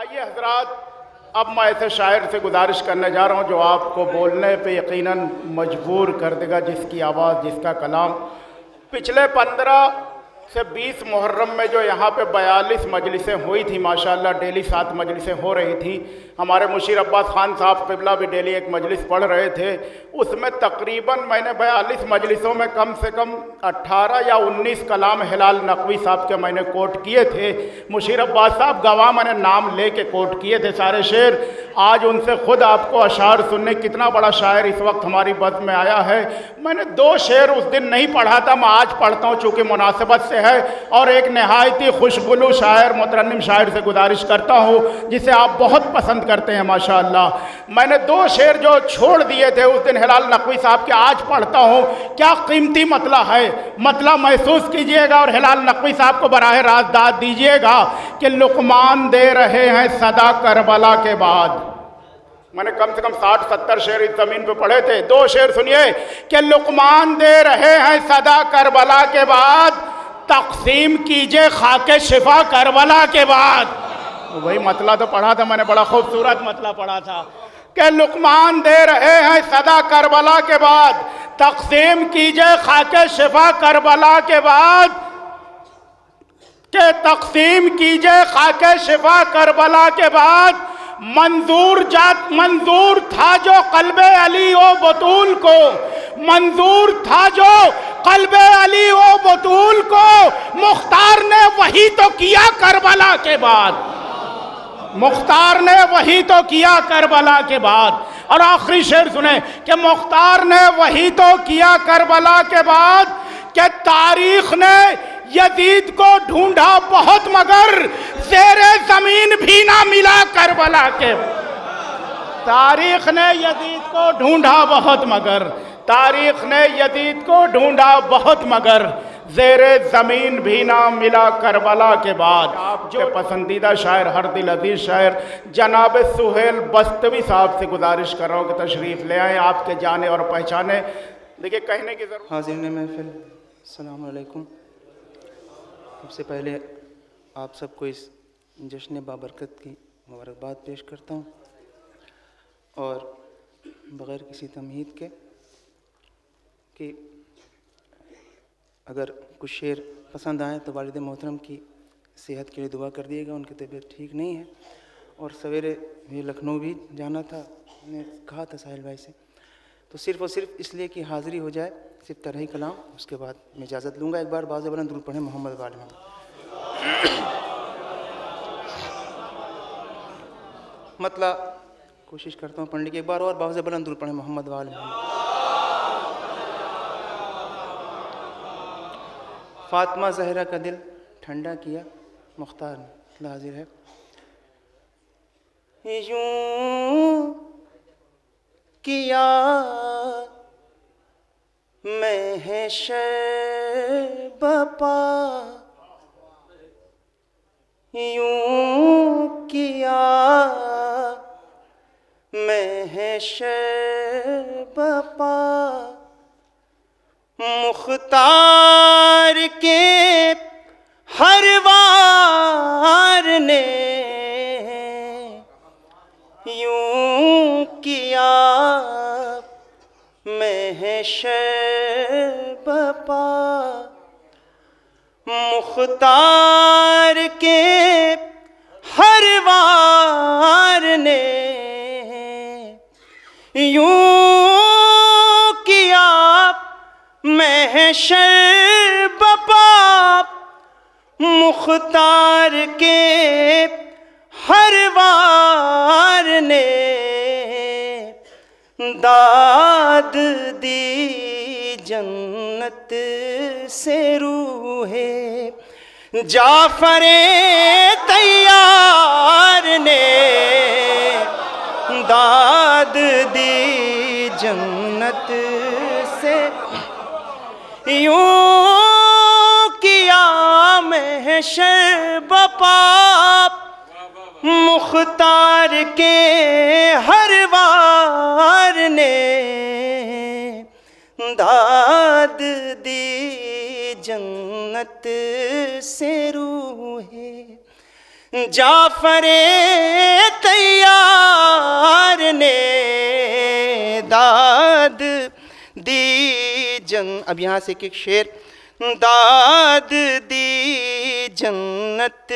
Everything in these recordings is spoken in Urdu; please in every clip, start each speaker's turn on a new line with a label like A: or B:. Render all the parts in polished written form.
A: آئیے حضرات، اب میں ایسے شاعر سے گزارش کرنے جا رہا ہوں جو آپ کو بولنے پہ یقیناً مجبور کر دے گا، جس کی آواز، جس کا کلام پچھلے 15 سے 20 محرم میں جو یہاں پہ 42 مجلسیں ہوئی تھیں، ماشاءاللہ ڈیلی 7 مجلسیں ہو رہی تھیں۔ ہمارے مشیر عباس خان صاحب قبلہ بھی ڈیلی ایک مجلس پڑھ رہے تھے۔ اس میں تقریباً میں نے 42 مجلسوں میں کم سے کم 18 یا 19 کلام ہلال نقوی صاحب کے میں نے کوٹ کیے تھے۔ مشیر عباس صاحب گواہ، میں نے نام لے کے کوٹ کیے تھے سارے شعر۔ آج ان سے خود آپ کو اشعار سننے، کتنا بڑا شاعر اس وقت ہماری بزم میں آیا ہے۔ میں نے 2 شعر اس دن نہیں پڑھا تھا، میں آج پڑھتا ہوں چونکہ مناسبت سے ہے، اور ایک نہایتی خوشگلو شاعر، مترنم شاعر سے گزارش کرتا ہوں جسے آپ بہت پسند کرتے ہیں ماشاءاللہ۔ میں نے 2 شعر جو چھوڑ دیے تھے اس دن ہلال نقوی صاحب کے، آج پڑھتا ہوں۔ کیا قیمتی مطلع ہے، مطلع محسوس کیجئے گا اور ہلال نقوی صاحب کو براہ راست داد دیجئے گا کہ لقمان دے رہے ہیں صدا کربلا کے بعد۔ میں نے کم سے کم 60-70 شعر اس زمین پہ پڑھے تھے۔ 2 شعر سنیے کہ لقمان دے رہے ہیں صدا کربلا کے بعد، تقسیم کیجئے خاک شفا کربلا کے بعد۔ وہی مطلع تو پڑھا تھا میں نے، بڑا خوبصورت مطلع پڑھا تھا کہ لقمان دے رہے ہیں صدا کربلا کے بعد، تقسیم کیجئے خاک شفا کربلا کے بعد، کہ تقسیم کیجئے خاک شفا کربلا کے بعد۔ منظور تھا جو قلب علی و بطول کو، منظور تھا جو قلب علی و بطول کو، مختار نے وہی تو کیا کربلا کے بعد، مختار نے وہی تو کیا کربلا کے بعد۔ اور آخری شعر سنیں کہ مختار نے وہی تو کیا کربلا کے بعد، کہ تاریخ نے یزید کو ڈھونڈا بہت مگر زیر زمین بھی نہ ملا کربلا کے۔ تاریخ نے یزید کو ڈھونڈا بہت مگر، تاریخ نے یزید کو ڈھونڈا بہت مگر زیر زمین بھی نہ ملا کربلا کے بعد۔ آپ جو پسندیدہ شاعر، ہر دل عزیز شاعر جناب سہیل بستوی صاحب سے گزارش کر رہا ہوں کہ تشریف لے آئیں، آپ کے جانے اور پہچانے۔ دیکھیں کہنے کی ضرورت۔
B: حاضرین محفل، السلام علیکم۔ سب سے پہلے آپ سب کو اس جشن بابرکت کی مبارکباد پیش کرتا ہوں، اور بغیر کسی تمہید کے کہ اگر کچھ شعر پسند آئیں تو والد محترم کی صحت کے لیے دعا کر دیے گا، ان کی طبیعت ٹھیک نہیں ہے، اور سویرے بھی لکھنؤ بھی جانا تھا، میں نے کہا تھا ساحل بھائی سے، تو صرف اور صرف اس لیے کہ حاضری ہو جائے، صرف طرح کلام، اس کے بعد میں اجازت لوں گا۔ ایک بار باز بلند درود پڑھیں محمد وآل محمد۔ مطلع کوشش کرتا ہوں پڑھنے کی، ایک بار اور باز بلند درود پڑھیں محمد وآل محمد۔ فاطمہ زہرا کا دل ٹھنڈا کیا مختار نے، حاضر ہے۔ یوں کیا محشر بپا، یوں کیا محشر بپا، مختار کے ہر وار نے یوں کیا محشر بپا، مختار کے ہر وار نے یوں کیا محشر بپا، مختار کے ہر وار نے داد دی جنت سے روح جعفر طیار نے، داد دی جنت سے یوں کیا محشر بپا، مختار کے ہر وار نے داد دی جنت سے روح جعفر طیار نے داد دی اب یہاں سے ایک شعر، داد دی جنت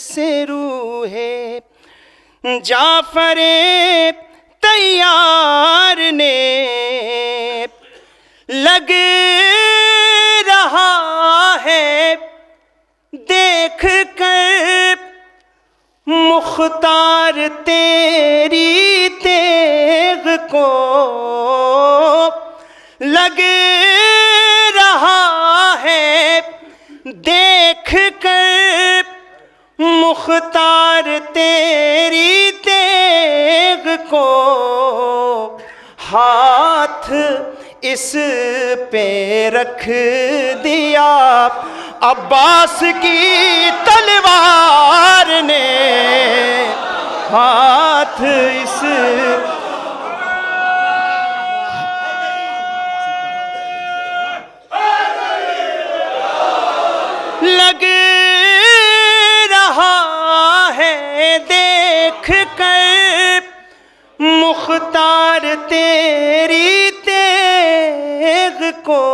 B: سے روح جعفر طیار نے، لگ رہا ہے دیکھ کر مختار تیری تیغ کو، لگ رہا ہے دیکھ کر مختار تیری تیغ کو، ہاتھ اس پہ رکھ دیا عباس کی تلوار نے، ہاتھ اس لگ رہا ہے دیکھ کر مختار تیری تیغ کو،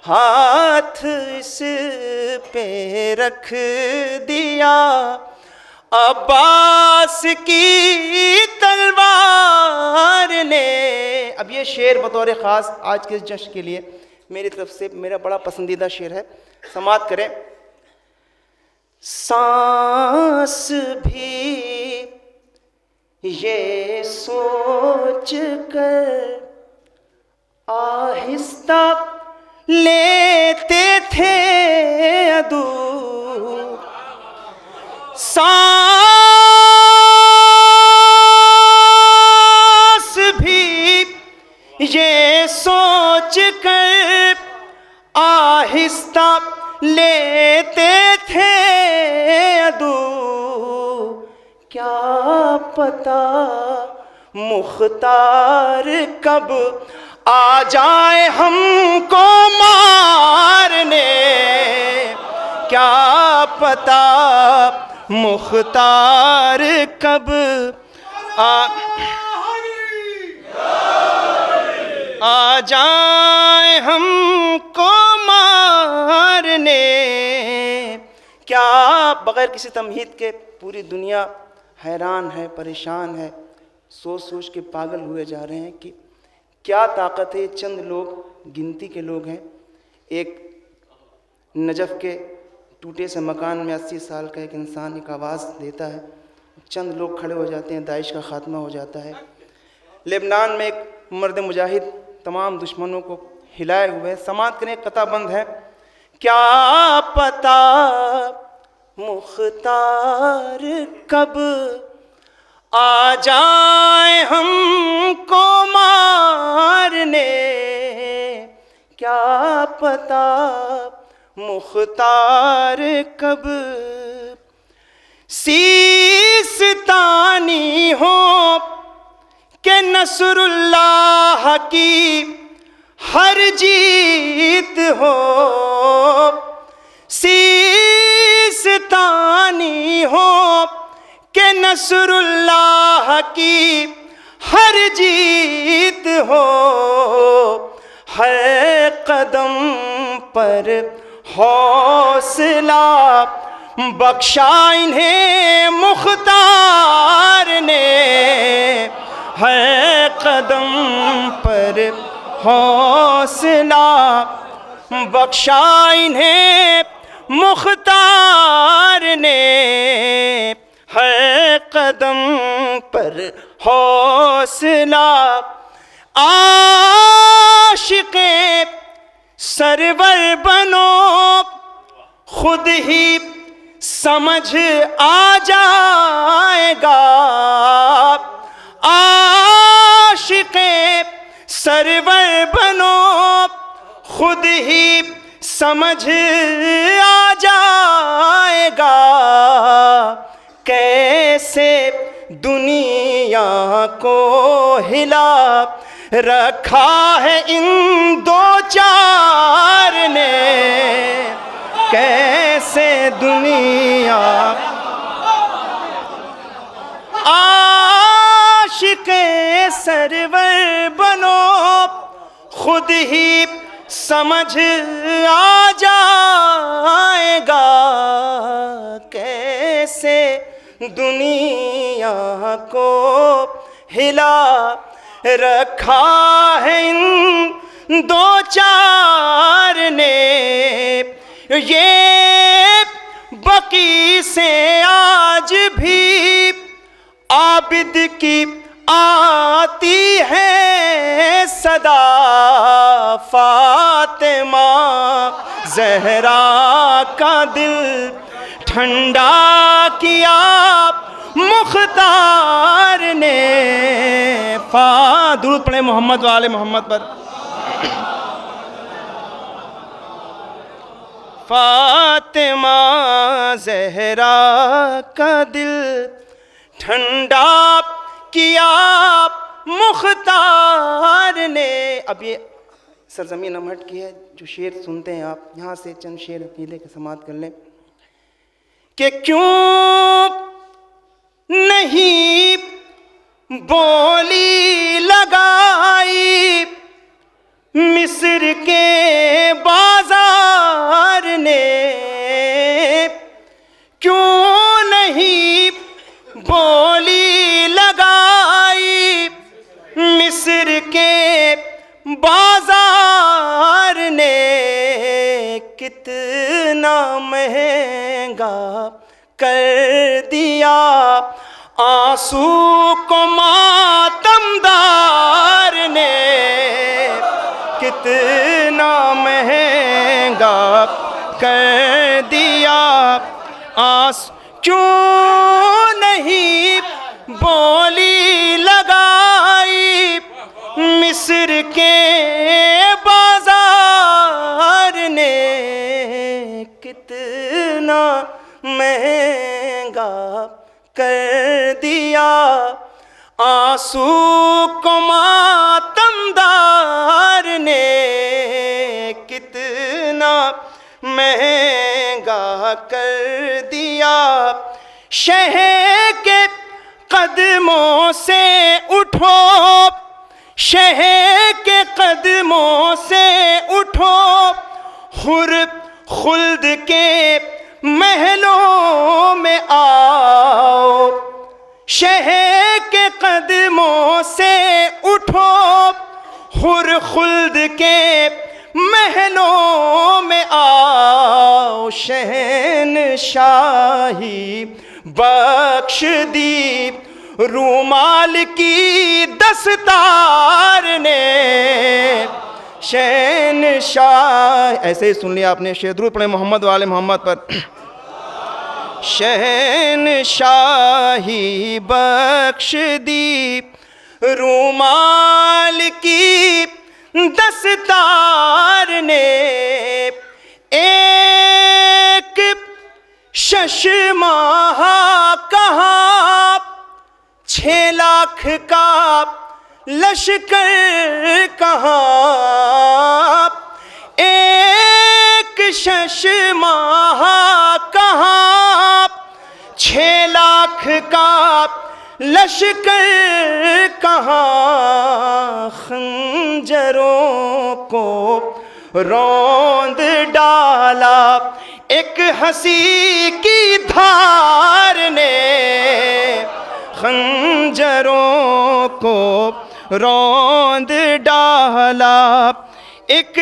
B: ہاتھ اس پہ رکھ دیا عباس کی تلوار نے۔ اب یہ شعر بطور خاص آج کے جشن کے لیے میری طرف سے میرا بڑا پسندیدہ شعر ہے، سماعت کریں۔ سانس بھی یہ سوچ کر آہستہ لیتے تھے عدو، سانس بھی یہ سوچ کر آہستہ لیتے تھے عدو، کیا پتہ مختار کب آ جائے ہم کو مارنے، کیا پتہ مختار کب آ جائیں ہم کو مارنے۔ کیا بغیر کسی تمہید کے پوری دنیا حیران ہے، پریشان ہے، سوچ سوچ کے پاگل ہوئے جا رہے ہیں کہ کیا طاقت ہے۔ چند لوگ گنتی کے لوگ ہیں، ایک نجف کے ٹوٹے سے مکان میں 80 سال کا ایک انسان ایک آواز دیتا ہے، چند لوگ کھڑے ہو جاتے ہیں، داعش کا خاتمہ ہو جاتا ہے۔ لبنان میں ایک مرد مجاہد تمام دشمنوں کو ہلائے ہوئے، سماعت کریں، قطع بند ہے۔ کیا پتہ مختار کب آ جائیں ہم کو مارنے، کیا پتہ مختار کب سیستانی ہو کہ نصر اللہ کی ہر جیت ہو، سیستانی ہو کہ نصر اللہ کی ہر جیت ہو، ہر قدم پر حوصلہ بخشا انہیں مختار نے، ہر قدم پر حوصلہ بخشا انہیں مختار نے، ہر قدم پر حوصلہ عاشق سرور بنو، خود ہی سمجھ آ جائے گا، عاشق سرور بنو، خود ہی سمجھ آ جائے گا، کیسے دنیا کو ہلا رکھا ہے ان دو چار نے، کیسے دنیا عاشق سرور بنو خود ہی سمجھ آ جائے گا کیسے دنیا کو ہلا رکھا ہے ان دو چار نے یہ بقی سے آج بھی عابد کی آتی ہے صدا فاطمہ زہرا کا دل ٹھنڈا کیا مختار نے درود پڑھیں محمد و آل محمد پر فاطمہ زہرا کا دل ٹھنڈا کیا مختار نے. اب یہ سرزمین امہٹ کی ہے جو شعر سنتے ہیں آپ یہاں سے چند شعر عقیدے کے سماعت کر لیں کہ کیوں نہیں بولی لگائی مصر کے بازار نے کیوں نہیں بولی لگائی مصر کے بازار نے کتنا مہنگا کر دیا آنسو کو ماتم دار نے کتنا مہنگا کر دیا آنسو کیوں نہیں بولی لگائی مصر کے بازار نے کتنا مہنگا کر دیا آنسو کو ماتم دار نے کتنا مہنگا کر دیا شہر کے قدموں سے اٹھو شہر کے قدموں سے اٹھو حر خلد کے محلوں میں آؤ شہر کے قدموں سے اٹھو حر خلد کے محلوں میں آؤ شہنشاہی بخش دی رومال کی دستار نے شہنشاہ ایسے ہی سن لیا آپ نے درود پڑھیں محمد و آل محمد پر شہنشاہی بخش دی رومال کی دستار نے ایک شش ماہ کہاں 6 لاکھ کا لشکر کہاں ایک شش ماہ کہاں 6 لاکھ کا لشکر کہاں خنجروں کو روند ڈالا ایک ہنسی کی دھار نے خنجروں کو روند ڈالا ایک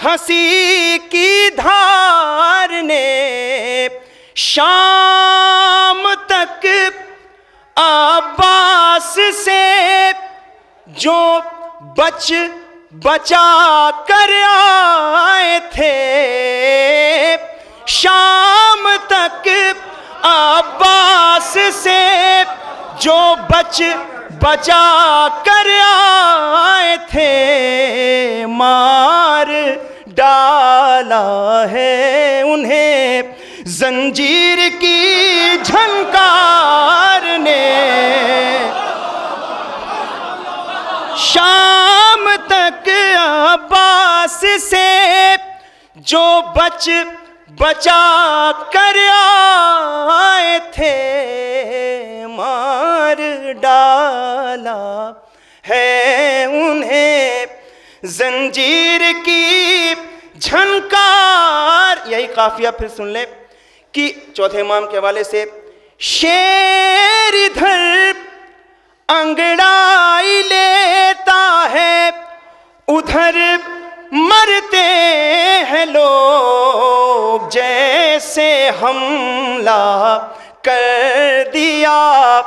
B: ہنسی کی دھار نے شام تک عباس سے جو بچا کر آئے تھے شام تک عباس سے جو بچا کر آئے تھے مار ڈالا ہے انہیں زنجیر کی جھنکار نے شام تک عباس سے جو بچا کر آئے تھے مار ڈالا ہے انہیں زنجیر کی جھنکار. یہی قافیہ پھر سن لیں کہ چوتھے امام کے حوالے سے شیر ادھر انگڑائی لیتا ہے ادھر مرتے ہیں لوگ جیسے حملہ کر دیا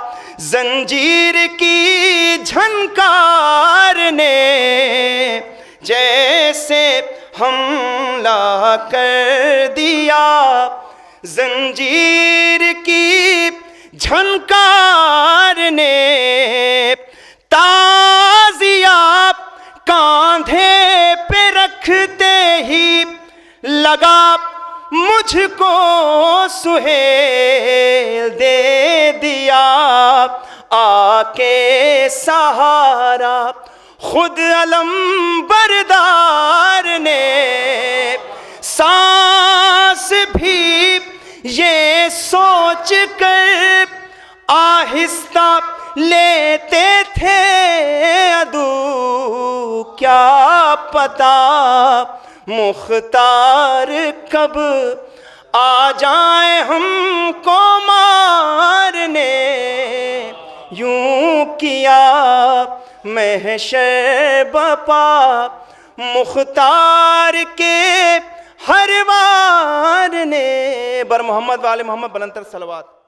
B: زنجیر کی جھنکار نے جیسے حملہ کر دیا زنجیر کی جھنکار نے تازیہ کاندھے پہ رکھتے ہی لگا مجھ کو سہیل دے دیا آ کے سہارا خود علم بردار نے سانس بھی یہ سوچ کر آہستہ لیتے تھے عدو کیا پتا مختار کب آ جائیں ہم کو مارنے یوں کیا محشر بپا مختار کے ہر وار نے. بر محمد وآل محمد بلندتر صلوات.